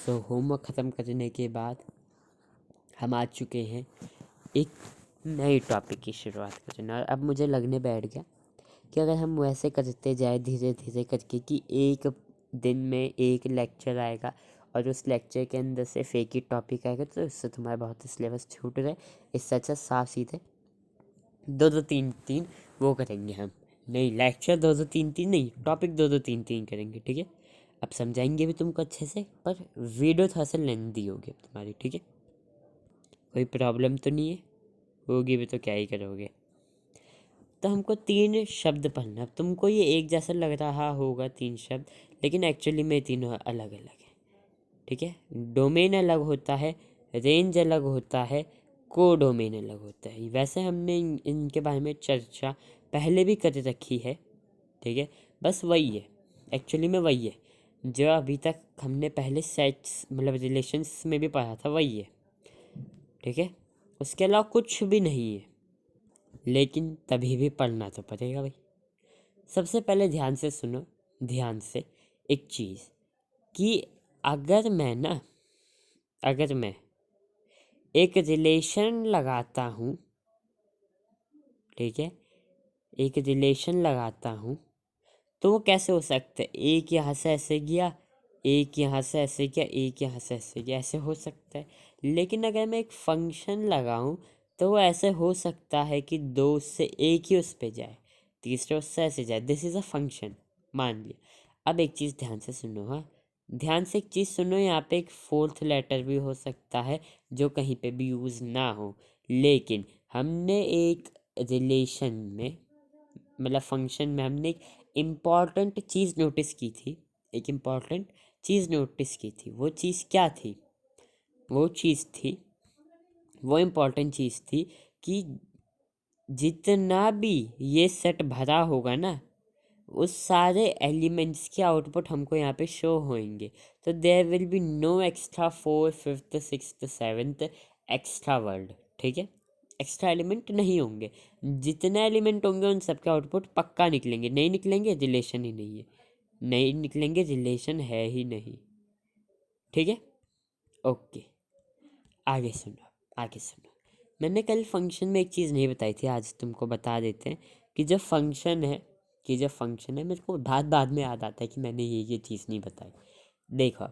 सो homework ख़त्म करने के बाद हम आ चुके हैं एक नए टॉपिक की शुरुआत करने। और अब मुझे लगने बैठ गया कि अगर हम वैसे करते जाए धीरे धीरे करके कि एक दिन में एक लेक्चर आएगा और उस लेक्चर के अंदर से फेक ही टॉपिक आएगा, तो इससे तुम्हारा बहुत सिलेबस छूट रहा है। इससे अच्छा साफ सीधे दो तीन तीन वो करेंगे हम। नहीं, लेक्चर दो तीन तीन नहीं, टॉपिक दो तीन तीन करेंगे, ठीक है। अब समझाएंगे भी तुमको अच्छे से, पर वीडियो थोड़ा सा लेंदी होगी अब तुम्हारी, ठीक है। कोई प्रॉब्लम तो नहीं है? होगी भी तो क्या ही करोगे। तो हमको 3 शब्द पढ़ना। अब तुमको ये एक जैसा लग रहा होगा 3 शब्द, लेकिन एक्चुअली में तीनों अलग अलग है, ठीक है। डोमेन अलग होता है, रेंज अलग होता है, को डोमेन अलग होता है। वैसे हमने इनके बारे में चर्चा पहले भी कर रखी है, ठीक है। बस वही है, एक्चुअली में वही है जो अभी तक हमने पहले सेट्स मतलब रिलेशंस में भी पढ़ा था, वही है, ठीक है। उसके अलावा कुछ भी नहीं है, लेकिन तभी भी पढ़ना तो पड़ेगा भाई। सबसे पहले ध्यान से सुनो, ध्यान से एक चीज़ कि अगर मैं एक रिलेशन लगाता हूँ, ठीक है, एक रिलेशन लगाता हूँ, तो वो कैसे हो सकता है? एक यहाँ से ऐसे गया, एक यहाँ से ऐसे गया, एक यहाँ से ऐसे गया, ऐसे हो सकता है। लेकिन अगर मैं एक फंक्शन लगाऊं तो वो ऐसे हो सकता है कि दो उससे एक ही उस पे जाए, तीसरे उससे ऐसे जाए। दिस इज़ अ फंक्शन, मान लिया। अब एक चीज़ ध्यान से सुनो, हाँ, ध्यान से एक चीज़ सुनो। यहाँ पे एक फोर्थ लेटर भी हो सकता है जो कहीं पे भी यूज़ ना हो, लेकिन हमने एक रिलेशन में मतलब फंक्शन में हमने एक इम्पॉर्टेंट चीज़ नोटिस की थी। एक इम्पॉर्टेंट चीज़ नोटिस की थी। वो चीज़ क्या थी? वो इम्पॉर्टेंट चीज़ थी कि जितना भी ये सेट भरा होगा ना, उस सारे एलिमेंट्स के आउटपुट हमको यहाँ पे शो होंगे। तो there will be no extra 4, 5th, 6th, 7th extra word, ठीक है। एक्स्ट्रा एलिमेंट नहीं होंगे। जितने एलिमेंट होंगे उन सबके आउटपुट पक्का निकलेंगे। नहीं निकलेंगे, रिलेशन ही नहीं है। नहीं निकलेंगे, रिलेशन है ही नहीं, ठीक है। ओके, आगे सुनो, आगे सुनो। मैंने कल फंक्शन में एक चीज़ नहीं बताई थी, आज तुमको बता देते हैं कि जब फंक्शन है मेरे को बाद में याद आता है कि मैंने ये चीज़ नहीं बताई। देखो,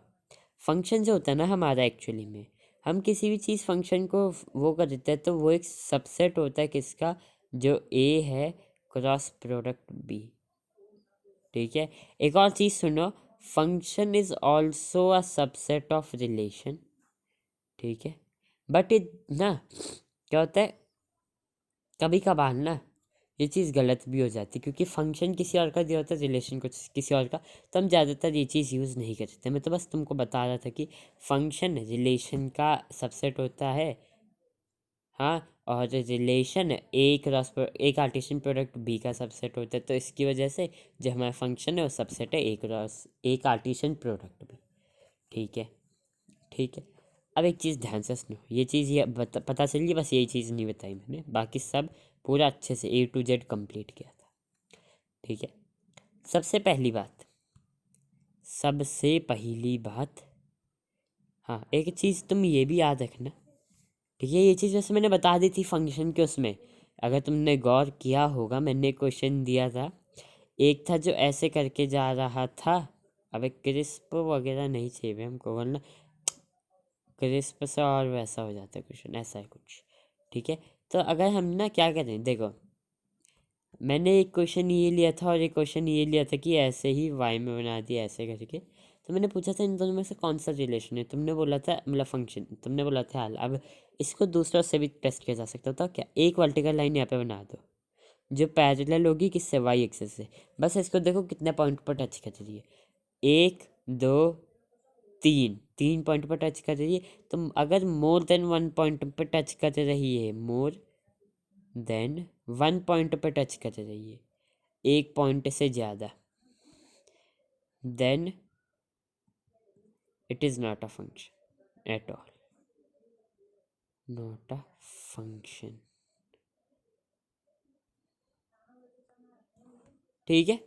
फंक्शन जो होता है ना हमारा, एक्चुअली में हम किसी भी चीज़ फंक्शन को वो कर देते हैं तो वो एक सबसेट होता है किसका? जो ए है क्रॉस प्रोडक्ट बी, ठीक है। एक और चीज़ सुनो, function is also a subset of relation, ठीक है। बट इट ना क्या होता है, कभी कभार ना ये चीज़ गलत भी हो जाती है, क्योंकि फंक्शन किसी और का दिया होता है, रिलेशन कुछ किसी और का, तो हम ज़्यादातर ये चीज़ यूज़ नहीं करते। मैं तो बस तुमको बता रहा था कि फंक्शन रिलेशन का सबसेट होता है, हाँ, और रिलेशन एक कार्टेशियन प्रोडक्ट बी का सबसेट होता है। तो इसकी वजह से जो हमारा फंक्शन है वो सबसेट है एक कार्टेशियन प्रोडक्ट बी, ठीक है, ठीक है। अब एक चीज़ ध्यान से सुनो, ये चीज़ पता चलिए, बस यही चीज़ नहीं बताई मैंने, बाकी सब पूरा अच्छे से A to Z कंप्लीट किया था, ठीक है। सबसे पहली बात, हाँ, एक चीज़ तुम ये भी याद रखना, ठीक है। ये चीज़ वैसे मैंने बता दी थी फंक्शन के उसमें, अगर तुमने गौर किया होगा, मैंने क्वेश्चन दिया था। एक था जो ऐसे करके जा रहा था, अब एक क्रिस्प वगैरह नहीं चाहिए हमको बोलना, क्रिस्प से और वैसा हो जाता है क्वेश्चन, ऐसा है कुछ, ठीक है। तो अगर हम ना क्या करें, देखो, मैंने एक क्वेश्चन ये लिया था और एक क्वेश्चन ये लिया था कि ऐसे ही वाई में बना दिया ऐसे करके। तो मैंने पूछा था इन दोनों में से कौन सा रिलेशन है, तुमने बोला था मतलब फंक्शन, तुमने बोला था हाल। अब इसको दूसरा से भी टेस्ट किया जा सकता था, क्या? एक वर्टिकल लाइन यहाँ पे बना दो जो पैरेलल होगी किससे? वाई एक्सिस से। बस इसको देखो कितने पॉइंट पर टच कर रही है, 1 2 3, 3 पॉइंट पर टच कर रही है। तो अगर मोर देन 1 पॉइंट पर टच कर रही है, मोर देन 1 पॉइंट पर टच कर रही है, एक पॉइंट से ज़्यादा, then it is not a function at all, not a function, ठीक है।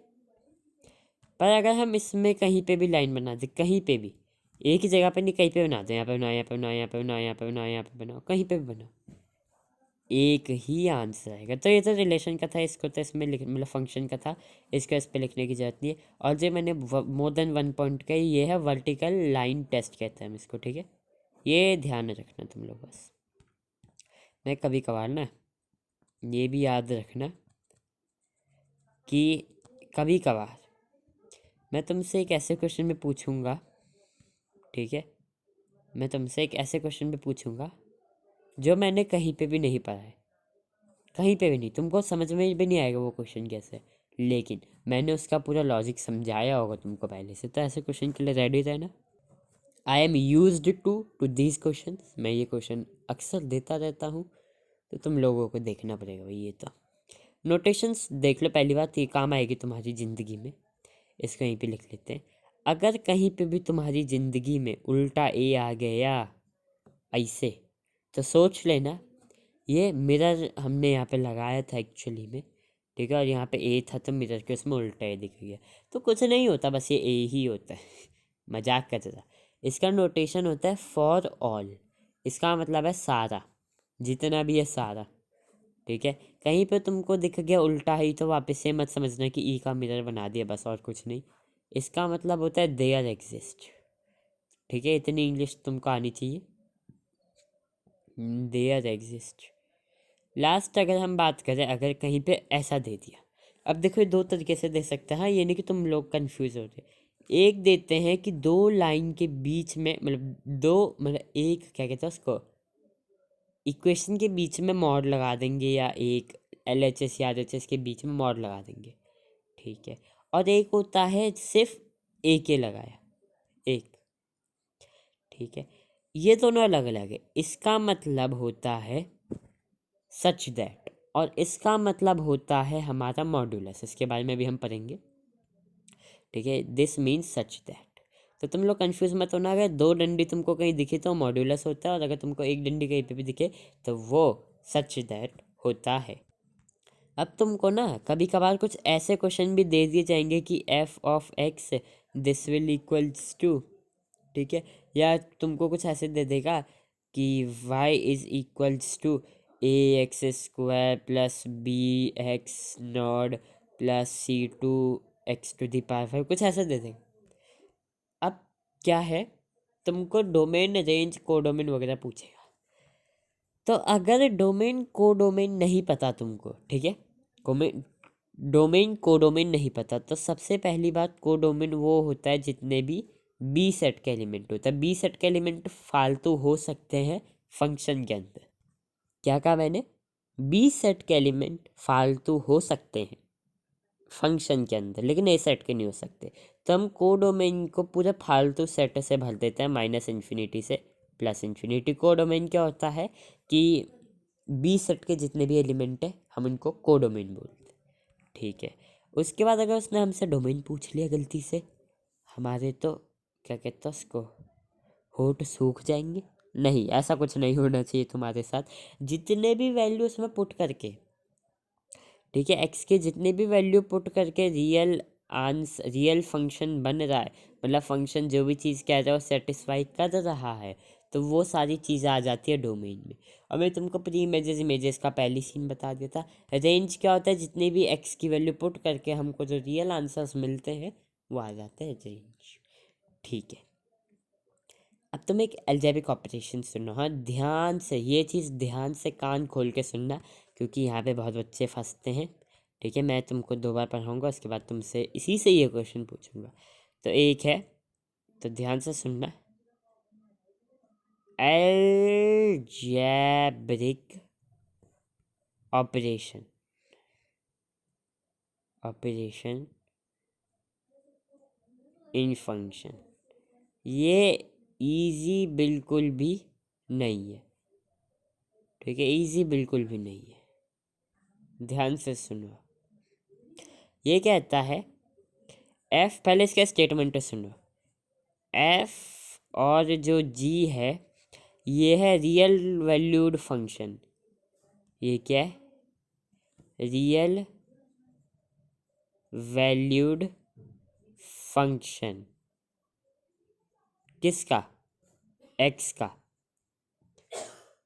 पर अगर हम इसमें कहीं पे भी लाइन बना दें, कहीं पे भी एक ही जगह पे नहीं, कहीं पे बना दो, यहाँ पे बनाओ, यहाँ पे बनाओ, यहाँ पे बनाओ, यहाँ पे बनाओ, यहाँ पे बनाओ, कहीं पे भी बनाओ, एक ही आंसर आएगा। तो ये तो रिलेशन का था, इसको तो इसमें लिख मतलब फंक्शन का था, इसको इस पे लिखने की जरूरत नहीं है। और जो मैंने मोर देन 1 पॉइंट का, ये है वर्टिकल लाइन टेस्ट कहते हैं हम इसको, ठीक है। ये ध्यान रखना तुम लोग बस। मैं कभी कभार ना ये भी याद रखना कि कभी कभार मैं तुमसे एक ऐसे क्वेश्चन में पूछूंगा, ठीक है, मैं तुमसे एक ऐसे क्वेश्चन में पूछूंगा जो मैंने कहीं पे भी नहीं पढ़ा है, कहीं पे भी नहीं, तुमको समझ में भी नहीं आएगा वो क्वेश्चन कैसे है, लेकिन मैंने उसका पूरा लॉजिक समझाया होगा तुमको पहले से। तो ऐसे क्वेश्चन के लिए रेडी रहना। I am used to these question, मैं ये क्वेश्चन अक्सर देता रहता हूँ, तो तुम लोगों को देखना पड़ेगा भाई। ये तो नोटेशंस देख लो, पहली बात ये काम आएगी तुम्हारी ज़िंदगी में, इसको यहीं पे लिख लेते हैं। अगर कहीं पे भी तुम्हारी ज़िंदगी में उल्टा ए आ गया ऐसे, तो सोच लेना ये मिरर हमने यहाँ पे लगाया था एक्चुअली में, ठीक है, और यहाँ पे ए था तो मिरर के उसमें उल्टा ए दिख गया, तो कुछ नहीं होता, बस ये ए ही होता है। मजाक कर रहा। इसका नोटेशन होता है फॉर ऑल, इसका मतलब है सारा, जितना भी है सारा, ठीक है। कहीं पे तुमको दिख गया उल्टा ही तो वापस से मत समझना कि ई का मिरर बना दिया, बस और कुछ नहीं। इसका मतलब होता है देयर एग्जिस्ट, ठीक है, इतनी इंग्लिश तुमको आनी चाहिए, देयर एग्जिस्ट। लास्ट अगर हम बात करें, अगर कहीं पे ऐसा दे दिया, अब देखो ये दो तरीके से दे सकते हैं, हाँ, ये नहीं कि तुम लोग कंफ्यूज हो रहे। एक देते हैं कि दो लाइन के बीच में, मतलब दो, मतलब एक क्या कहते हैं उसको, इक्वेशन के बीच में मॉड लगा देंगे, या एक एल एच एस या आर एच एस के बीच में मॉड लगा देंगे, ठीक है। और एक होता है सिर्फ ए के लगाया, एक, ठीक है। ये दोनों अलग अलग है। इसका मतलब होता है सच दैट, और इसका मतलब होता है हमारा मॉड्यूलस, इसके बारे में भी हम पढ़ेंगे, ठीक है। This means such that. तो तुम लोग कंफ्यूज मत होना, अगर दो डंडी तुमको कहीं दिखे तो मॉड्यूलस होता है, और अगर तुमको एक डंडी कहीं पे भी दिखे तो वो सच दैट होता है। अब तुमको ना कभी कभार कुछ ऐसे क्वेश्चन भी दे दिए जाएंगे कि f of x this will equals to, ठीक है, या तुमको कुछ ऐसे दे देगा कि y is equals to a x square plus b x not plus c to x to the power 5, कुछ ऐसा दे देगा। अब क्या है, तुमको डोमेन रेंज कोडोमेन वगैरह पूछेगा, तो अगर डोमेन कोडोमेन नहीं पता तुमको, ठीक है, कोमेन डोमेन कोडोमेन नहीं पता, तो सबसे पहली बात, कोडोमेन वो होता है जितने भी बी सेट के एलिमेंट होता है। बी सेट के एलिमेंट फालतू हो सकते हैं फंक्शन के अंदर, क्या कहा मैंने, बी सेट के एलिमेंट फालतू हो सकते हैं फंक्शन के अंदर, लेकिन ए सेट के नहीं हो सकते। तो हम कोडोमेन को पूरे फालतू सेट से भर देते हैं, माइनस इन्फिनिटी से प्लस इन्फिनिटी। कोडोमेन क्या होता है कि बी सेट के जितने भी एलिमेंट है हम उनको कोडोमेन बोलते हैं, ठीक है। उसके बाद अगर उसने हमसे डोमेन पूछ लिया गलती से, हमारे तो क्या कहते हैं उसको, होठ सूख जाएंगे। नहीं, ऐसा कुछ नहीं होना चाहिए तुम्हारे साथ। जितने भी वैल्यू उसमें पुट करके, ठीक है, एक्स के जितने भी वैल्यू पुट करके रियल फंक्शन बन रहा है, मतलब फंक्शन जो भी चीज़ कह रहा है वो सेटिस्फाई कर रहा है, तो वो सारी चीज़ें आ जाती है डोमेन में। और मैं तुमको प्री इमेजेस इमेजेस का पहली सीन बता दिया था। रेंज क्या होता है, जितने भी एक्स की वैल्यू पुट करके हमको जो रियल आंसर्स मिलते हैं वो आ जाते हैं रेंज, ठीक है। अब तुम एक अलजेब्रिक ऑपरेशन सुनो, हाँ, ध्यान से, ये चीज़ ध्यान से कान खोल के सुनना, क्योंकि यहाँ पे बहुत बच्चे फंसते हैं, ठीक है। मैं तुमको 2 बार पढ़ाऊँगा, उसके बाद तुमसे इसी से ये क्वेश्चन पूछूंगा। तो एक है, तो ध्यान से सुनना, algebraic operation, operation in function, ये इजी बिल्कुल भी नहीं है, ठीक है, इजी बिल्कुल भी नहीं है। ध्यान से सुनो, ये कहता है एफ, पहले इसका स्टेटमेंट सुनो, एफ और जो जी है ये है रियल वैल्यूड फंक्शन, ये क्या है, रियल वैल्यूड फंक्शन, किसका? एक्स का,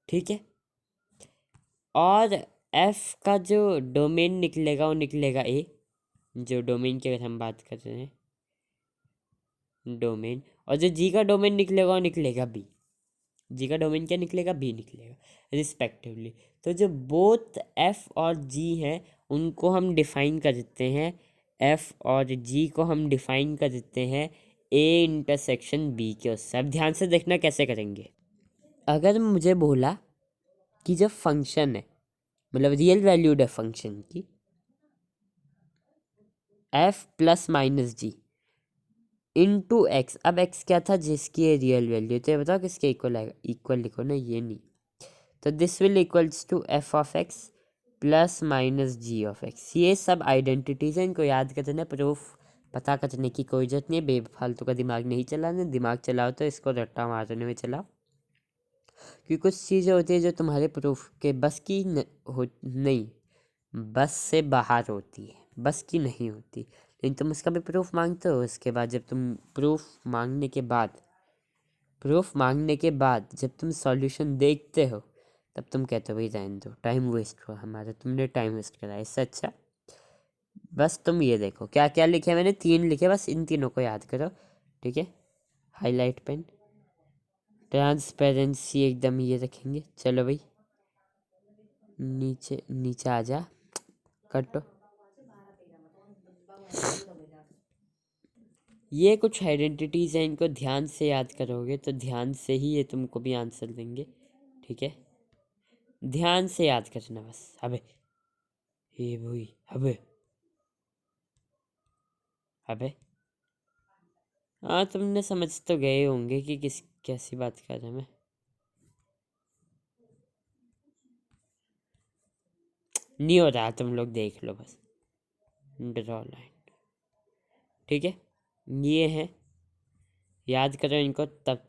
ठीक है। और एफ का जो डोमेन निकलेगा वो निकलेगा ए, जो डोमेन की अगर हम बात कर रहे हैं डोमेन, और जो जी का डोमेन निकलेगा वो निकलेगा बी। जी का डोमेन क्या निकलेगा? बी निकलेगा रिस्पेक्टिवली। तो जो बोथ एफ और जी हैं उनको हम डिफाइन कर देते हैं, एफ और जी को हम डिफाइन कर देते हैं ए इंटरसेक्शन बी के उससे। अब ध्यान से देखना कैसे करेंगे। अगर मुझे बोला कि जब फंक्शन है, मतलब रियल वैल्यूड है फंक्शन की, एफ प्लस माइनस जी इंटू एक्स। अब एक्स क्या था? जिसकी है रियल वैल्यू, तो ये बताओ किसके इक्वल आएगा? इक्वल लिखो ना, ये नहीं। तो this will equals to f of x plus minus g of x. ये सब आइडेंटिटीज हैं, इनको याद करना, प्रूफ पता करने की कोई जरूरत नहीं है। बेफालतू का दिमाग नहीं चलाना, दिमाग चलाओ तो इसको रट्टा मारने में चलाओ, क्योंकि कुछ चीज़ें होती है जो तुम्हारे प्रूफ के बस की नहीं, बस से बाहर होती है, बस की नहीं होती। लेकिन तुम उसका भी प्रूफ मांगते हो। उसके बाद जब तुम प्रूफ मांगने के बाद जब तुम सॉल्यूशन देखते हो, तब तुम कहते हो भाई रहने दो, टाइम वेस्ट हुआ हमारा, तुमने टाइम वेस्ट करा। इससे अच्छा बस तुम ये देखो क्या क्या लिखे। मैंने 3 लिखे, बस इन तीनों को याद करो, ठीक है। हाईलाइट पेन, ट्रांसपेरेंसी एकदम ये रखेंगे। चलो भाई नीचे नीचे आ जा, कटो। ये कुछ आइडेंटिटीज़ हैं, इनको ध्यान से याद करोगे तो ध्यान से ही ये तुमको भी आंसर देंगे, ठीक है। ध्यान से याद करना बस। अबे ये वही, अबे अबे हाँ, तुमने समझ तो गए होंगे कि किस कैसी बात कर रहा मैं। नहीं हो रहा, तुम लोग देख लो बस, ड्रॉ लाइन, ठीक है। ये है, याद करो इनको। तब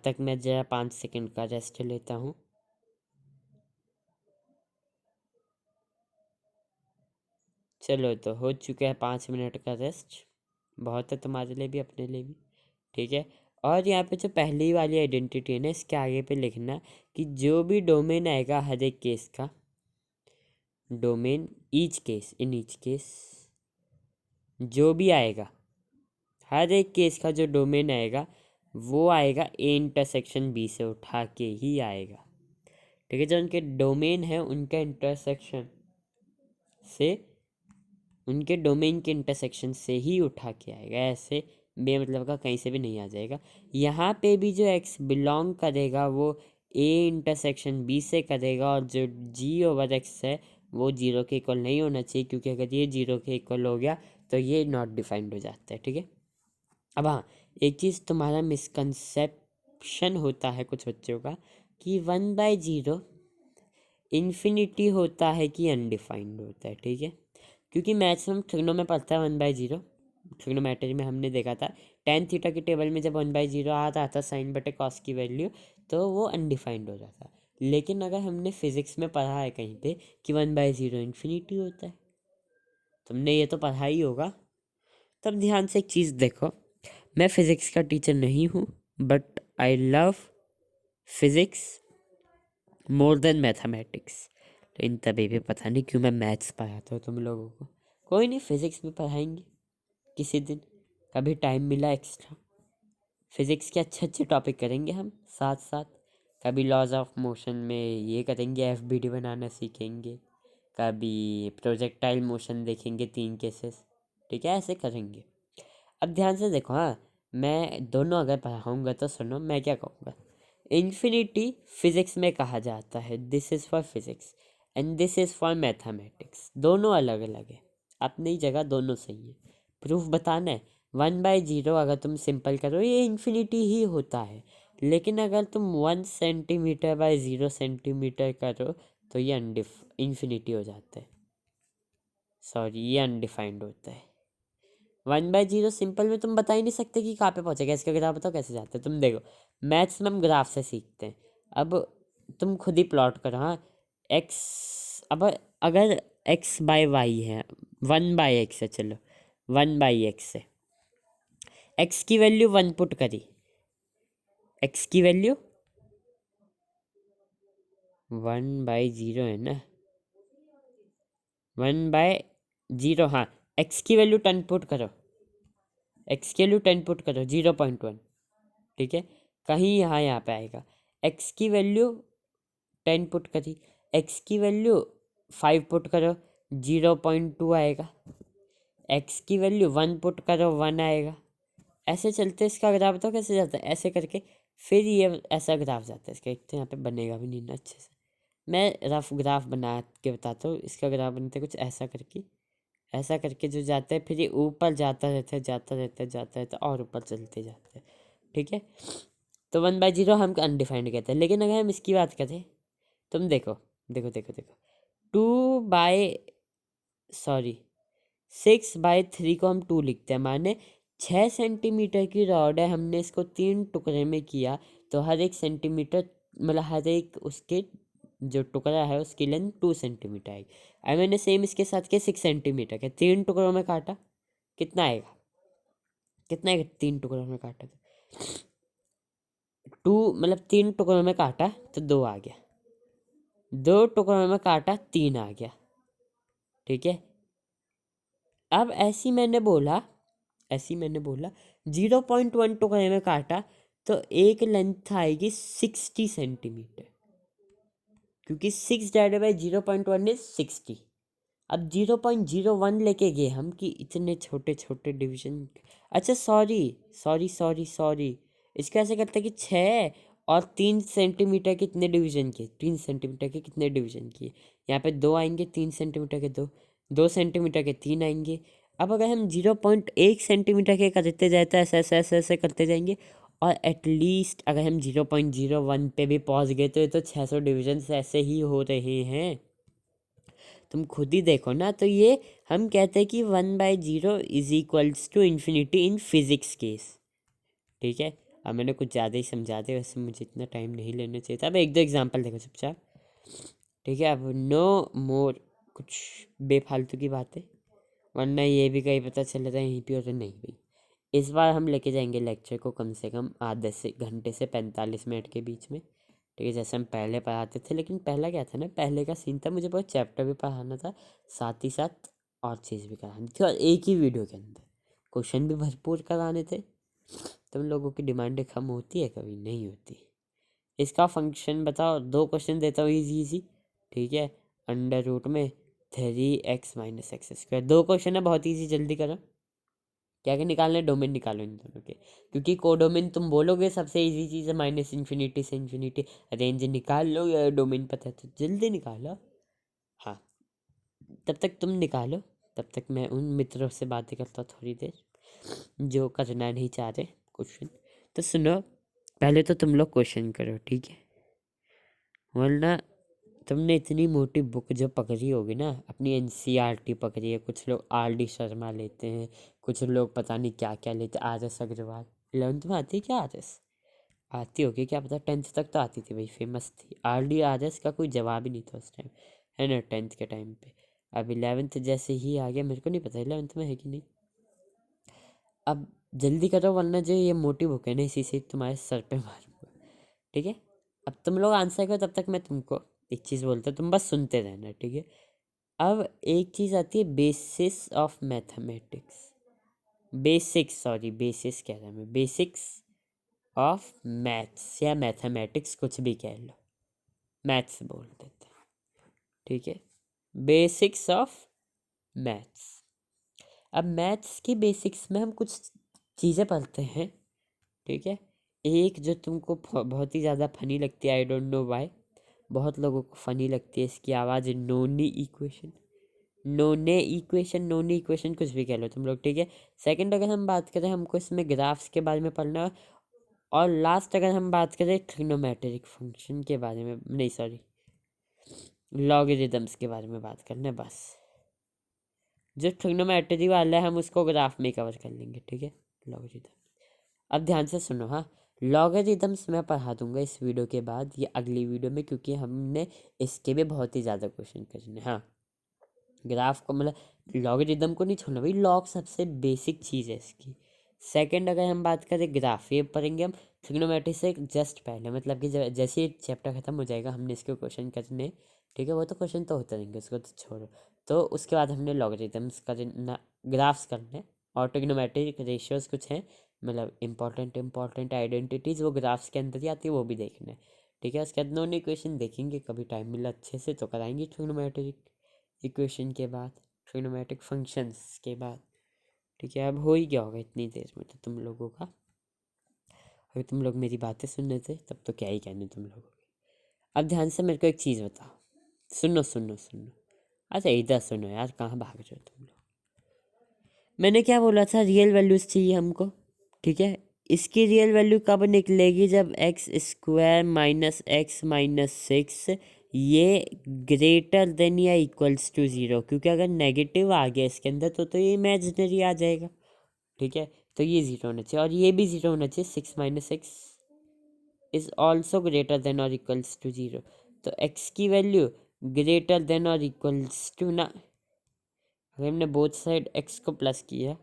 तक मैं जरा 5 सेकंड का रेस्ट लेता हूँ। चलो तो हो चुका है 5 मिनट का रेस्ट, बहुत है तुम्हारे लिए भी अपने लिए भी, ठीक है। और यहाँ पे जो पहली वाली आइडेंटिटी है ना, इसके आगे पे लिखना कि जो भी डोमेन आएगा हर एक केस का, domain each case, in each case, जो भी आएगा हर एक केस का जो डोमेन आएगा वो आएगा ए इंटरसेक्शन बी से उठा के ही आएगा, ठीक है। जो उनके डोमेन है उनका इंटरसेक्शन से, उनके डोमेन के इंटरसेक्शन से ही उठा के आएगा, ऐसे बेमतलब का कहीं से भी नहीं आ जाएगा। यहाँ पे भी जो एक्स बिलोंग करेगा वो ए इंटरसेक्शन बी से करेगा, और जो जी ओवर एक्स है वो जीरो के इक्वल नहीं होना चाहिए, क्योंकि अगर ये जीरो के इक्वल हो गया तो ये नॉट डिफाइंड हो जाता है, ठीक है। अब हाँ, एक चीज़ तुम्हारा मिसकंसेप्शन होता है कुछ बच्चों का, कि 1/0 इन्फिनिटी होता है कि अनडिफाइंड होता है, ठीक है। क्योंकि मैक्सिमम ट्रिग्नो में पढ़ता है 1/0, ट्रिग्नोमेट्री में हमने देखा था टेन थीटा की टेबल में जब 1/0 आ रहा था साइन बटे कॉस की वैल्यू, तो वो अनडिफाइंड हो जाता। लेकिन अगर हमने फिजिक्स में पढ़ा है कहीं पे कि 1/0 इन्फिनिटी होता है, तुमने ये तो पढ़ा ही होगा। तब ध्यान से एक चीज़ देखो, मैं फिज़िक्स का टीचर नहीं हूँ, but I love physics more than mathematics. तो इन तभी भी पता नहीं क्यों मैं मैथ्स पढ़ाता हूँ तुम लोगों को। कोई नहीं, फिज़िक्स भी पढ़ाएंगे किसी दिन, कभी टाइम मिला एक्स्ट्रा। फिज़िक्स के अच्छे अच्छे टॉपिक करेंगे हम साथ साथ। कभी लॉज ऑफ मोशन में ये करेंगे, एफबीडी बनाना सीखेंगे, कभी प्रोजेक्टाइल मोशन देखेंगे 3 केसेस, ठीक है, ऐसे करेंगे। अब ध्यान से देखो, हाँ, मैं दोनों अगर पढ़ाऊँगा तो सुनो मैं क्या कहूँगा। इन्फिनिटी फिजिक्स में कहा जाता है, this is for physics and this is for mathematics, दोनों अलग अलग है, अपनी जगह दोनों सही है। प्रूफ बताना है, 1/0 अगर तुम सिंपल करो ये इन्फिनिटी ही होता है, लेकिन अगर तुम 1 सेंटीमीटर/0 सेंटीमीटर करो तो ये इन्फिनिटी हो जाता है, सॉरी ये अनडिफाइंड होता है। 1/0 सिंपल में तुम बता ही नहीं सकते कि कहाँ पे पहुँचेगा, इसका ग्राफ बताओ कैसे जाते हैं। तुम देखो, मैथ्स में हम ग्राफ से सीखते हैं। अब तुम खुद ही प्लॉट करो, हाँ, एक्स, अब अगर x/y है, 1/x है, चलो 1/x है, एक्स की वैल्यू 1 पुट करी, एक्स की वैल्यू 1/0 है ना, 1/0। हाँ, एक्स की वैल्यू 10 पुट करो, एक्स की वैल्यू 10 पुट करो, 0.1। ठीक है, कहीं यहाँ पे आएगा। एक्स की वैल्यू 10 पुट करी, एक्स की वैल्यू 5 पुट करो, 0.2 आएगा। एक्स की वैल्यू 1 पुट करो, 1 आएगा। ऐसे चलते इसका ग्राफ तो कैसे जाता है, ऐसे करके फिर ये ऐसा ग्राफ जाता है इसका। एक तो यहाँ पे बनेगा भी नहीं ना अच्छे से, मैं रफ ग्राफ बना के बताता हूँ। इसका ग्राफ बनता है कुछ ऐसा करके, ऐसा करके जो जाता है, फिर ये ऊपर जाता रहता है, जाता रहता है, जाता रहता है, और ऊपर चलते जाता है। ठीक है, तो 1/0 हम अनडिफाइंड कहते हैं। लेकिन अगर हम इसकी बात करें, तुम देखो देखो देखो देखो, 6/3 को हम 2 लिखते हैं, माने 6 सेंटीमीटर की रॉड है, हमने इसको 3 टुकड़े में किया, तो हर एक सेंटीमीटर मतलब हर एक उसके जो टुकड़ा है उसकी लेंथ 2 सेंटीमीटर आएगी। अब मैंने सेम इसके साथ किया 6 सेंटीमीटर के, 3 टुकड़ों में काटा, कितना आएगा, कितना आएगा 3 टुकड़ों में काटा तो 2, मतलब 3 टुकड़ों में काटा तो 2 आ गया, 2 टुकड़ों में काटा 3 आ गया। ठीक है, अब ऐसी मैंने बोला 0.1 टुकड़े में काटा तो एक लेंथ आएगी 60 सेंटीमीटर, क्योंकि 6/0.1 इज 60। अब 0.01 लेके गए हम कि इतने छोटे छोटे डिवीजन। अच्छा सॉरी सॉरी सॉरी सॉरी, इसका ऐसे करते हैं कि 6 और 3 सेंटीमीटर के कितने डिवीजन किए, 3 सेंटीमीटर के कितने डिवीजन किए, यहाँ पे 2 आएंगे, 3 सेंटीमीटर के 2, 2 सेंटीमीटर के 3 आएंगे। अब अगर हम 0.1 सेंटीमीटर के करते जाए तो ऐसे ऐसे ऐसे ऐसे करते जाएंगे, और एटलीस्ट अगर हम 0.01 पे भी पहुँच गए तो ये तो 600 डिवीजन ऐसे ही हो रहे हैं। तुम खुद ही देखो ना, तो ये हम कहते हैं कि 1/0 is equals to infinity in physics case. ठीक है, अब मैंने कुछ ज़्यादा ही समझा दिया, वैसे मुझे इतना टाइम नहीं लेना चाहिए था। अब एक दो एग्जांपल देखो चुपचाप। ठीक है, अब नो मोर कुछ बेफालतू की बातें, वरना ये भी कहीं पता चल रहा है यहीं पे, और नहीं भाई। इस बार हम लेके जाएंगे लेक्चर को कम से कम आधे से घंटे से 45 मिनट के बीच में। ठीक है, जैसे हम पहले पढ़ाते थे, लेकिन पहला क्या था ना, पहले का सीन था मुझे बहुत चैप्टर भी पढ़ाना था, साथ ही साथ और चीज़ भी करानी थी, और एक ही वीडियो के अंदर क्वेश्चन भी भरपूर कराने थे। तुम लोगों की डिमांडें कम होती है, कभी नहीं होती। इसका फंक्शन बताओ, 2 क्वेश्चन देता हूँ इजी इजी। ठीक है, √में 3x - x², 2 क्वेश्चन है, बहुत ईजी, जल्दी करो। क्या क्या निकालना है, डोमेन निकालो इन दोनों के, क्योंकि कोडोमेन तुम बोलोगे सबसे इजी चीज़ है -इन्फिनिटी से इन्फिनिटी, रेंज निकाल लो, या डोमेन पता है तो जल्दी निकालो। हाँ, तब तक तुम निकालो, तब तक मैं उन मित्रों से बातें करता हूँ थोड़ी देर, जो करना नहीं चाहते क्वेश्चन। तो सुनो, पहले तो तुम लोग क्वेश्चन करो, ठीक है, वरना तुमने इतनी मोटी बुक जो पकड़ी होगी ना, अपनी एनसीईआरटी पकड़ी है, कुछ लोग RD शर्मा लेते हैं, कुछ लोग पता नहीं क्या क्या लेते हैं, RS अग्रवाल। 11th में आती है क्या RS? आती होगी क्या पता, 10th तक तो आती थी भाई, फेमस थी। RD RS का कोई जवाब ही नहीं था उस टाइम, है ना, 10th के टाइम पे। अब 11th जैसे ही आ गया, मेरे को नहीं पता 11th में है कि नहीं। अब जल्दी करो, वरना जो ये मोटी बुक है ना, इसी से तुम्हारे सर पे मारूंगा। ठीक है, अब तुम लोग आंसर करो, तब तक मैं तुमको एक चीज़ बोलता हूँ, तुम बस सुनते रहना, ठीक है। अब एक चीज़ आती है बेसिस ऑफ मैथमेटिक्स, बेसिस कह रहा मैं, बेसिक्स ऑफ मैथ्स या मैथमेटिक्स, कुछ भी कह लो, मैथ्स बोल देते हैं। ठीक है, बेसिक्स ऑफ मैथ्स। अब मैथ्स की बेसिक्स में हम कुछ चीज़ें पढ़ते हैं। ठीक है, एक जो तुमको बहुत ही ज़्यादा फनी लगती है, आई डोंट नो वाई, बहुत लोगों को फनी लगती है इसकी आवाज़, नोनी इक्वेशन कुछ भी कह लो तुम लोग। ठीक है, सेकंड अगर हम बात करें, हमको इसमें ग्राफ्स के बारे में पढ़ना है, और लास्ट अगर हम बात करें ट्रिग्नोमेट्रिक फंक्शन के बारे में, नहीं सॉरी, लॉगरिदम्स के बारे में बात करना है बस। जो ट्रिग्नोमेट्री वाला है हम उसको ग्राफ में कवर कर लेंगे। ठीक है, लॉगरिदम। अब ध्यान से सुनो, हाँ, लॉगरिदम्स मैं पढ़ा दूंगा इस वीडियो के बाद या अगली वीडियो में, क्योंकि हमने इसके भी बहुत ही ज़्यादा क्वेश्चन करने। हाँ, ग्राफ को मतलब लॉगरिदम को नहीं छोड़ना भाई, लॉग सबसे बेसिक चीज़ है इसकी। सेकंड अगर हम बात करें ग्राफ, ये पढ़ेंगे हम। ट्रिग्नोमेट्री से जस्ट पहले, मतलब कि जैसे ही चैप्टर खत्म हो जाएगा हमने इसके क्वेश्चन करने, ठीक है, वो तो क्वेश्चन तो होते रहेंगे, उसको तो छोड़ो। तो उसके बाद हमने लॉगरिथम्स करना, ग्राफ्स करने, और ट्रिग्नोमेट्रिक रेशियोज कुछ हैं, मतलब इंपॉर्टेंट आइडेंटिटीज वो ग्राफ्स के अंदर ही आती है, वो भी देखना है, ठीक है। उसके बाद नॉन इक्वेशन देखेंगे, कभी टाइम मिला अच्छे से तो कराएंगे ट्रिग्नोमेट्रिक इक्वेशन के बाद, ट्रिग्नोमेट्रिक फंक्शंस के बाद, ठीक है। अब हो ही गया होगा इतनी देर में तो तुम लोगों का, अगर तुम लोग मेरी बातें सुन रहे थे तब तो क्या ही कहने तुम लोगों के। अब ध्यान से मेरे को एक चीज़ बताओ, सुनो सुनो सुनो, अच्छा इधर सुनो यार, कहाँ भाग रहे हो तुम लोग। मैंने क्या बोला था, रियल वैल्यूज़ चाहिए हमको, ठीक है। इसकी रियल वैल्यू कब निकलेगी, जब x square minus x minus six ये ग्रेटर देन या इक्वल्स टू ज़ीरो, क्योंकि अगर नेगेटिव आ गया इसके अंदर तो ये इमेजिनरी आ जाएगा, ठीक है। तो ये ज़ीरो होना चाहिए और ये भी ज़ीरो होना चाहिए, six minus x is also greater than और इक्वल्स टू ज़ीरो। तो एक्स की वैल्यू ग्रेटर देन और इक्वल्स टू ना, अगर हमने बोथ साइड एक्स को प्लस किया,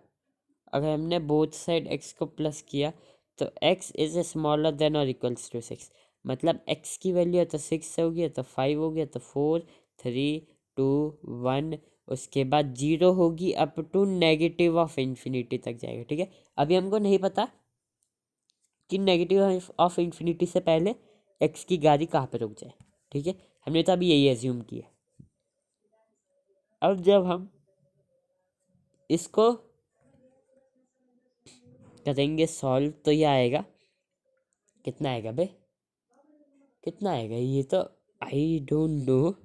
अगर हमने बोथ साइड एक्स को प्लस किया तो एक्स इज स्मॉलर देन और इक्वल्स टू सिक्स, मतलब एक्स की वैल्यू है तो सिक्स हो गया, तो फाइव हो गया, तो फोर थ्री टू वन, उसके बाद जीरो होगी up to negative of infinity तक जाएगा, ठीक है। अभी हमको नहीं पता कि नेगेटिव ऑफ इन्फिनिटी से पहले एक्स की गाड़ी कहाँ पे रुक जाए, ठीक है। हमने तो अभी यही एज्यूम किया। अब जब हम इसको करेंगे सॉल्व तो ये आएगा, कितना आएगा बे, कितना आएगा ये तो I don't know.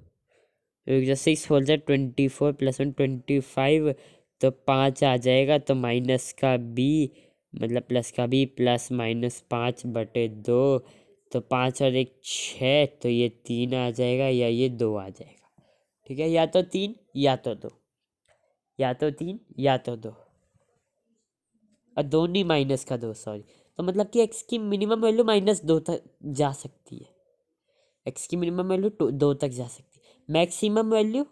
Six four ज़ा 24 प्लस वन 25, तो 5 आ जाएगा, तो माइनस का बी, मतलब प्लस का बी, प्लस माइनस 5/2, तो 5 और एक 6, तो ये 3 आ जाएगा या ये 2 आ जाएगा, ठीक है। या तो 3 या तो 2, या तो 3 या तो 2, और दोनों माइनस का 2, सॉरी। तो मतलब कि एक्स की मिनिमम वैल्यू -2 तक जा सकती है, एक्स की मिनिमम वैल्यू 2 तक जा सकती है, मैक्सिमम वैल्यू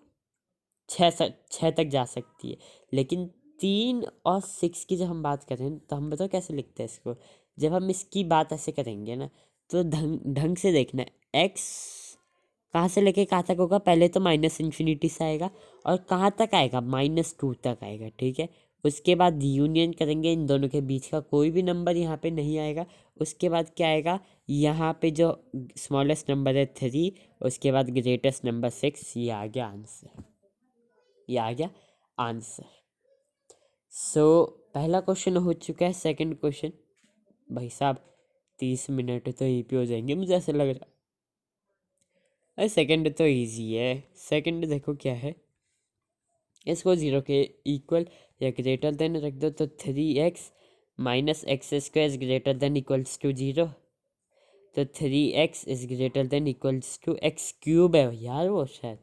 6 तक जा सकती है। लेकिन 3 और 6 की जब हम बात करें तो हम बताओ कैसे लिखते हैं इसको, जब हम इसकी बात ऐसे करेंगे ना, तो ढंग ढंग से देखना, एक्स कहाँ से लेके कहाँ तक होगा, पहले तो माइनस इन्फिनिटी से आएगा, और कहाँ तक आएगा, -2 तक आएगा, ठीक है। उसके बाद यूनियन करेंगे, इन दोनों के बीच का कोई भी नंबर यहाँ पे नहीं आएगा। उसके बाद क्या आएगा, यहाँ पे जो स्मॉलेस्ट नंबर है 3, उसके बाद ग्रेटेस्ट नंबर 6, ये आ गया आंसर, ये आ गया आंसर। सो पहला क्वेश्चन हो चुका है। सेकंड क्वेश्चन, भाई साहब 30 मिनट तो यहीं पे हो जाएंगे मुझे ऐसा लग रहा है। अरे सेकंड तो इजी है, सेकंड देखो क्या है, इसको ज़ीरो के इक्वल या ग्रेटर देन रख दो, तो 3x minus x square is greater than equals to zero, तो 3x is greater than equals to x cube है यार वो शायद,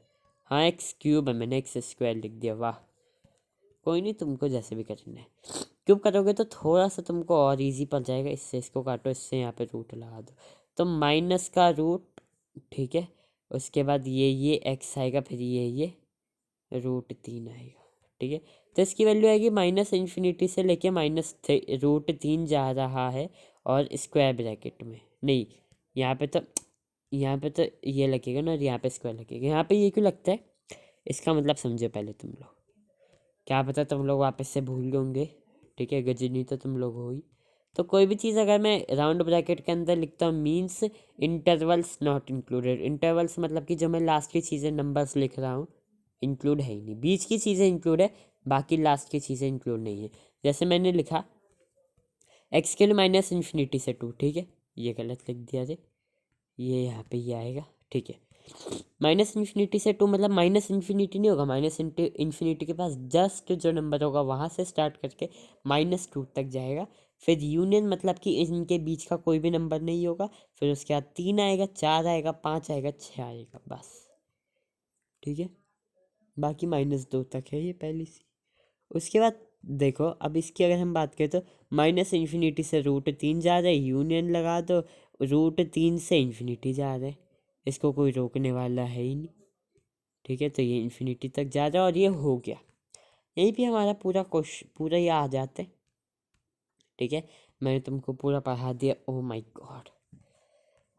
हाँ एक्स क्यूब है, मैंने एक्स स्क्वायर लिख दिया, वाह। कोई नहीं, तुमको जैसे भी करना है, क्यूब करोगे तो थोड़ा सा तुमको और इजी पड़ जाएगा, इससे इसको काटो, इससे यहाँ पे रूट लगा दो, तो माइनस का रूट, ठीक है। उसके बाद ये एक्स आएगा, फिर ये √3 आएगा, ठीक है। तो इसकी वैल्यू आएगी -इन्फिनिटी से लेके -√3 जा रहा है, और स्क्वायर ब्रैकेट में नहीं, यहाँ पे तो यहाँ पे तो ये लगेगा ना, और यहाँ पे स्क्वायर लगेगा, यहाँ पे ये क्यों लगता है, इसका मतलब समझो पहले तुम लोग, क्या पता तुम लोग वापस से भूल गए होंगे, ठीक है, गजनी तो तुम लोग हो ही। तो कोई भी चीज़ अगर मैं राउंड ब्रैकेट के अंदर लिखता हूँ, means intervals not included, intervals मतलब कि जो मैं लास्ट की चीज़ें नंबर्स लिख रहा हूँ इंक्लूड है ही नहीं, बीच की चीज़ें इंक्लूड है, बाकी लास्ट की चीज़ें इंक्लूड नहीं है। जैसे मैंने लिखा एक्स के लिए -इन्फिनिटी से 2, ठीक है, ये गलत लिख दिया रे, ये यहाँ पे ये आएगा, ठीक है। -इन्फिनिटी से 2 मतलब -इन्फिनिटी नहीं होगा, इन्फिनिटी के पास जस्ट जो नंबर होगा वहाँ से स्टार्ट करके -2 तक जाएगा, फिर यूनियन मतलब कि इनके बीच का कोई भी नंबर नहीं होगा, फिर उसके बाद 3 आएगा, 4 आएगा, 5 आएगा, 6 आएगा, बस, ठीक है। बाकी -2 तक है ये पहली सी। उसके बाद देखो, अब इसकी अगर हम बात करें तो -इन्फिनिटी से √3 जा रहा है, यूनियन लगा दो, √3 से इन्फिनिटी जा रहा है, इसको कोई रोकने वाला है ही नहीं, ठीक है। तो ये इन्फिनिटी तक जा रहा है और ये हो गया, यहीं पे हमारा पूरा क्वेश्चन पूरा ये आ जाता है, ठीक है। मैंने तुमको पूरा पढ़ा दिया। ओह माय गॉड,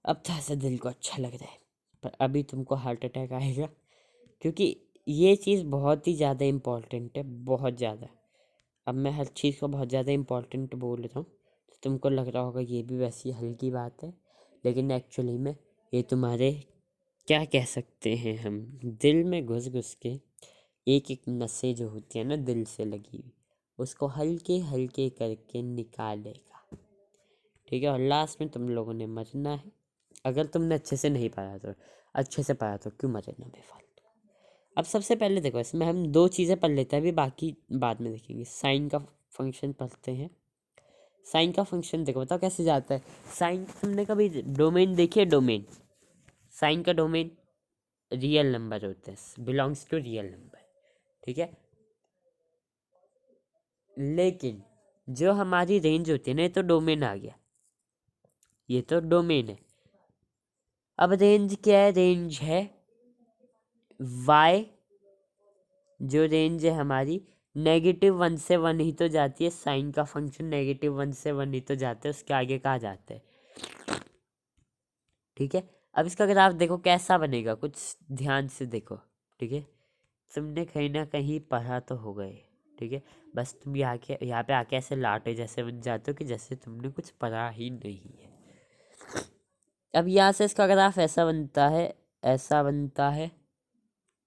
अब थोड़ा सा दिल को अच्छा लग रहा है, पर अभी तुमको हार्ट अटैक आएगा, क्योंकि ये चीज़ बहुत ही ज़्यादा इम्पोर्टेंट है, बहुत ज़्यादा। अब मैं हर चीज़ को बहुत ज़्यादा इम्पोर्टेंट बोल रहा हूँ, तो तुमको लग रहा होगा ये भी वैसी हल्की बात है, लेकिन एक्चुअली में ये तुम्हारे क्या कह सकते हैं हम, दिल में घुस घुस के एक एक नसें जो होती है ना दिल से लगी हुई, उसको हल्के हल्के करके निकालेगा। ठीक है, और लास्ट में तुम लोगों ने मरना है। अगर तुमने अच्छे से नहीं पढ़ा तो, अच्छे से पढ़ा तो क्यों मरना बेफालतू। अब सबसे पहले देखो, इसमें हम दो चीज़ें पढ़ लेते हैं, अभी बाकी बाद में देखेंगे। साइन का फंक्शन पढ़ते हैं। साइन का फंक्शन देखो, बताओ कैसे जाता है। साइन, तुमने कभी डोमेन देखी है? डोमेन, साइन का डोमेन रियल नंबर होते हैं, बिलोंग्स टू रियल नंबर। ठीक है, लेकिन जो हमारी रेंज होती है ना, ये तो डोमेन आ गया, ये तो डोमेन है। अब रेंज क्या है? रेंज है y, जो रेंज है हमारी -1 से 1 ही तो जाती है। साइन का फंक्शन -1 से 1 ही तो जाता है, उसके आगे कहाँ जाता है? ठीक है, अब इसका ग्राफ देखो कैसा बनेगा, कुछ ध्यान से देखो। ठीक है, तुमने कहीं ना कहीं पढ़ा तो हो गए। ठीक है, बस तुम यहाँ पे आके ऐसे लाटे जैसे बन जाते हो कि जैसे तुमने कुछ पढ़ा ही नहीं है। अब यहाँ से इसका ग्राफ ऐसा बनता है, ऐसा बनता है,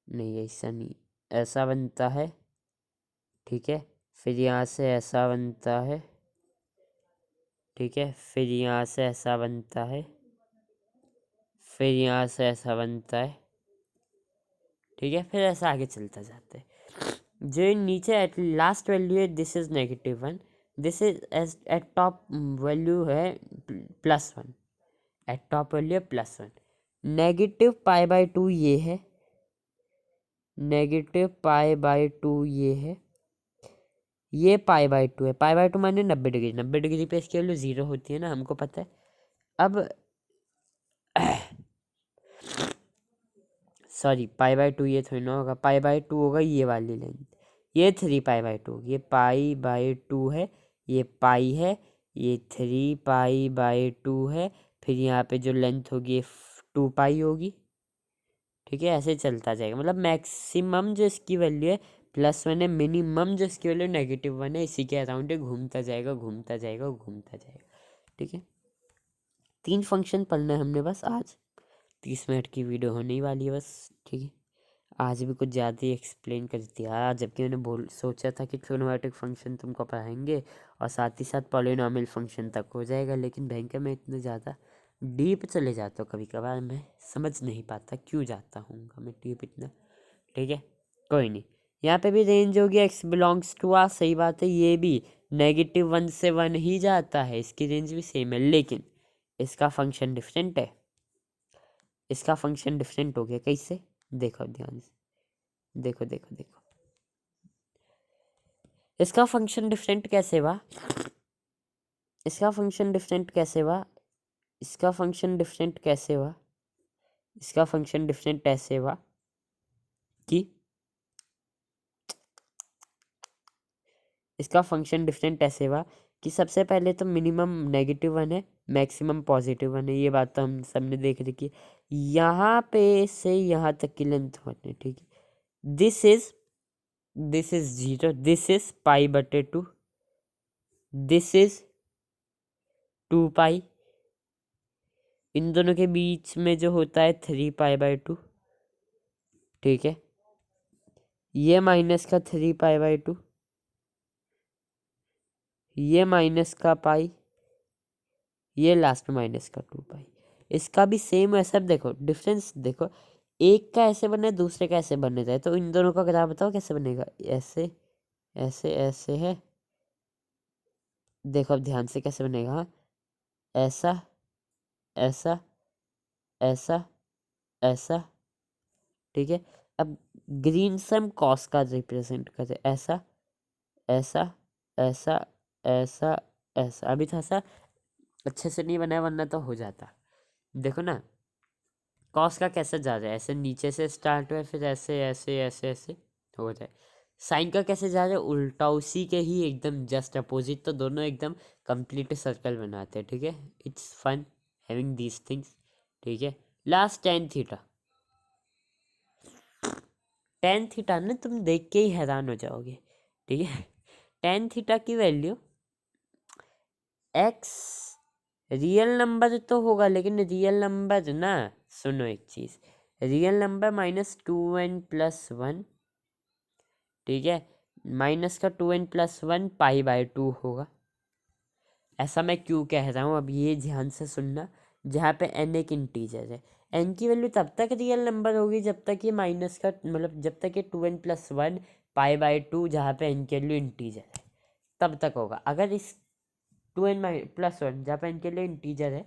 नहीं ऐसा नहीं, ऐसा बनता है। ठीक है, फिर यहाँ से ऐसा बनता है। ठीक है, फिर यहाँ से ऐसा बनता है, फिर यहाँ से ऐसा बनता है। ठीक है, फिर ऐसा आगे चलता जाता है। जो नीचे एट लास्ट वैल्यू है, this is -1, this is eight top value है +1, एट टॉप वैल्यू है +1। -π/2 ये है, -π/2 ये है, ये π/2 है। π/2 माने 90 डिग्री, 90 डिग्री पे इसकी वैल्यू 0 होती है ना, हमको पता है। अब सॉरी, π/2 ये थोड़ी ना होगा, π/2 होगा ये वाली लाइन, ये 3π/2, ये π/2 है, ये पाई है, ये 3π/2 है, फिर यहाँ पे जो लेंथ होगी 2π होगी। ठीक है, ऐसे चलता जाएगा, मतलब मैक्सिमम जो इसकी वैल्यू है +1 है, मिनिमम जो इसकी वैल्यू -1 है, इसी के अराउंड घूमता जाएगा, घूमता जाएगा, घूमता जाएगा। ठीक है, 3 फंक्शन पढ़ना है हमने बस आज, 30 मिनट की वीडियो होने ही वाली है बस। ठीक है, आज भी कुछ ज़्यादा ही एक्सप्लेन कर दिया, जबकि मैंने सोचा था कि ट्रिग्नोमेट्रिक फंक्शन तुमको पढ़ाएंगे और साथ ही साथ पॉलिनॉमियल फंक्शन तक हो जाएगा, लेकिन भयंकर मैं इतने ज़्यादा डीप चले जाता हूँ कभी कभार, मैं समझ नहीं पाता क्यों जाता हूँ मैं डीप इतना। ठीक है, कोई नहीं। यहाँ पे भी रेंज हो गया x बिलोंग्स टू आ, सही बात है, ये भी -1 से 1 ही जाता है, इसकी रेंज भी सेम है, लेकिन इसका फंक्शन डिफरेंट है। इसका फंक्शन डिफरेंट हो गया, कैसे? देखो ध्यान से, देखो देखो देखो, इसका फंक्शन डिफरेंट कैसे हुआ? इसका फंक्शन डिफरेंट कैसे हुआ? इसका फंक्शन डिफरेंट कैसे हुआ? इसका फंक्शन डिफरेंट ऐसे हुआ कि इसका फंक्शन डिफरेंट ऐसे हुआ कि सबसे पहले तो मिनिमम -1 है, मैक्सिमम +1 है, ये बात तो हम सब ने देख रखी है। यहाँ पे से यहाँ तक की लेंथ होती है। ठीक है, this is 0, this is π/2, this is 2π, इन दोनों के बीच में जो होता है 3π/2। ठीक है, ये माइनस का 3π/2, ये माइनस का पाई, ये लास्ट में माइनस का 2π। इसका भी सेम है सब, देखो डिफरेंस देखो, एक का ऐसे बनना है, दूसरे का ऐसे बनने जाए, तो इन दोनों का ग्राफ बताओ कैसे बनेगा? ऐसे ऐसे ऐसे है, देखो अब ध्यान से कैसे बनेगा। हाँ, ऐसा ऐसा ऐसा ऐसा। ठीक है, अब ग्रीन से हम कॉस का रिप्रेजेंट करते, ऐसा ऐसा ऐसा ऐसा ऐसा। अभी था ऐसा अच्छे से नहीं बनाया, वरना तो हो जाता। देखो ना, कॉस का कैसे जा रहा है, ऐसे नीचे से स्टार्ट हुआ, फिर ऐसे ऐसे ऐसे ऐसे हो जाए। साइन का कैसे जा रहा है? उल्टा, उसी के ही एकदम जस्ट अपोजिट, तो दोनों एकदम कंप्लीट सर्कल बनाते हैं, ठीक है। It's fun having these things, ठीक है। Last tan theta, tan theta ना तुम देख के ही हैरान हो जाओगे, ठीक है। टेन थीटा की वैल्यू एक्स रियल नंबर तो होगा, लेकिन रियल नंबर ना, सुनो एक चीज़, रियल नंबर -2n+1, ठीक है, माइनस का 2n+1 π/2 होगा। ऐसा मैं क्यों कह रहा हूँ अब ये ध्यान से सुनना, जहाँ पे n एक इंटीजर है, n की वैल्यू तब तक रियल नंबर होगी जब तक ये माइनस का मतलब जब तक ये 2n+1 π/2 जहाँ पे n की वैल्यू इंटीजर है तब तक होगा। अगर इस 2n+1 जहाँ पे n की वैल्यू इंटीजर है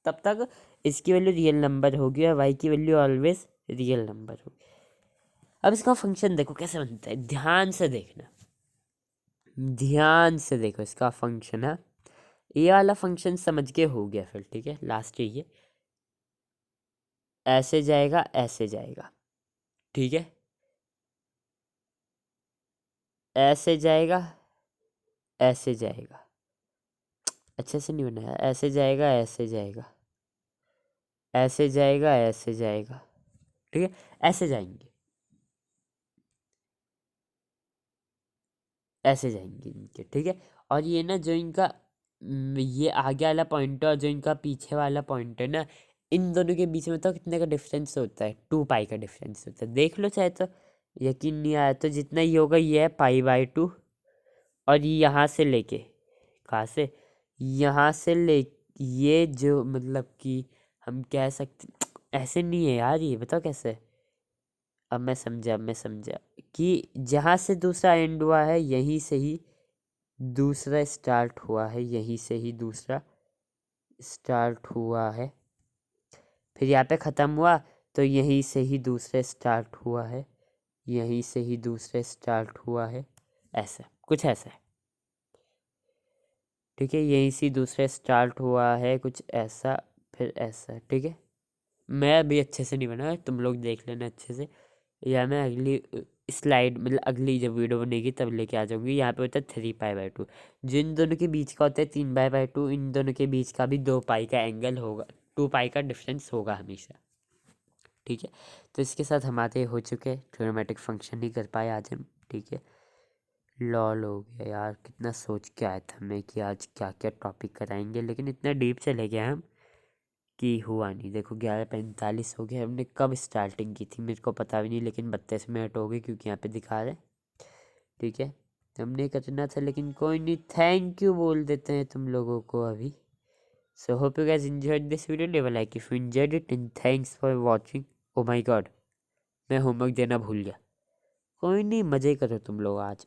तब तक इसकी वैल्यू रियल नंबर होगी और y की वैल्यू ऑलवेज रियल नंबर होगी। अब इसका फंक्शन देखो कैसे बनता है, ध्यान से देखना, ध्यान से देखो इसका फंक्शन है। ये वाला फंक्शन समझ के हो गया फिर, ठीक है। लास्ट ये ऐसे जाएगा, ऐसे जाएगा, ठीक है, ऐसे जाएगा, ऐसे जाएगा, अच्छे से नहीं बनाया, ऐसे जाएगा, ऐसे जाएगा, ऐसे जाएगा, ऐसे जाएगा, ठीक है, ऐसे जाएंगे, ऐसे जाएंगे इनके, ठीक है। और ये ना जो इनका ये आगे वाला पॉइंट है और जो इनका पीछे वाला पॉइंट है ना, इन दोनों के बीच में तो कितने का डिफरेंस होता है, 2 पाई का डिफरेंस होता है, देख लो चाहे तो, यकीन नहीं आया तो जितना ही होगा ये है π/2, और यहाँ से लेके कहाँ से, यहाँ से ले, ये जो मतलब कि हम कह सकते, ऐसे नहीं है यार, ये बताओ कैसे, अब मैं समझा, अब मैं समझा कि जहाँ से दूसरा एंड हुआ है यहीं से ही दूसरा स्टार्ट हुआ है, यहीं से ही दूसरा स्टार्ट हुआ है, फिर यहाँ पे ख़त्म हुआ तो यहीं से ही दूसरा स्टार्ट हुआ है, यहीं से ही दूसरा स्टार्ट हुआ है, ऐसा कुछ ऐसा है, ठीक है, यहीं से दूसरा स्टार्ट हुआ है कुछ ऐसा, फिर ऐसा, ठीक है। मैं अभी अच्छे से नहीं बना, तुम लोग देख लेना अच्छे से, या मैं अगली स्लाइड मतलब अगली जब वीडियो बनेगी तब लेके आ जाऊंगी। यहाँ पे होता है 3 π/2, जिन दोनों के बीच का होता है 3 π/2, इन दोनों के बीच का भी 2 पाई का एंगल होगा, 2 पाई का डिफरेंस होगा हमेशा, ठीक है। तो इसके साथ हमारे हो चुके ट्रिग्नोमेट्रिक फंक्शन नहीं कर पाए आज हम, ठीक है। लॉल हो गया यार, कितना सोच के आया था मैं कि आज क्या क्या टॉपिक कराएंगे, लेकिन इतना डीप चले गए हम कि हुआ नहीं। देखो 11:45 हो गए, हमने कब स्टार्टिंग की थी मेरे को पता भी नहीं, लेकिन 32 मिनट हो गए क्योंकि यहाँ पे दिखा रहे, ठीक है। हमने करना था लेकिन कोई नहीं, थैंक यू बोल देते हैं तुम लोगों को अभी। So hope you guys enjoyed this video, leave a like if you enjoyed it and thanks for watching. Oh my god, मैं होमवर्क देना भूल गया, कोई नहीं, मज़े करो तुम लोग आज।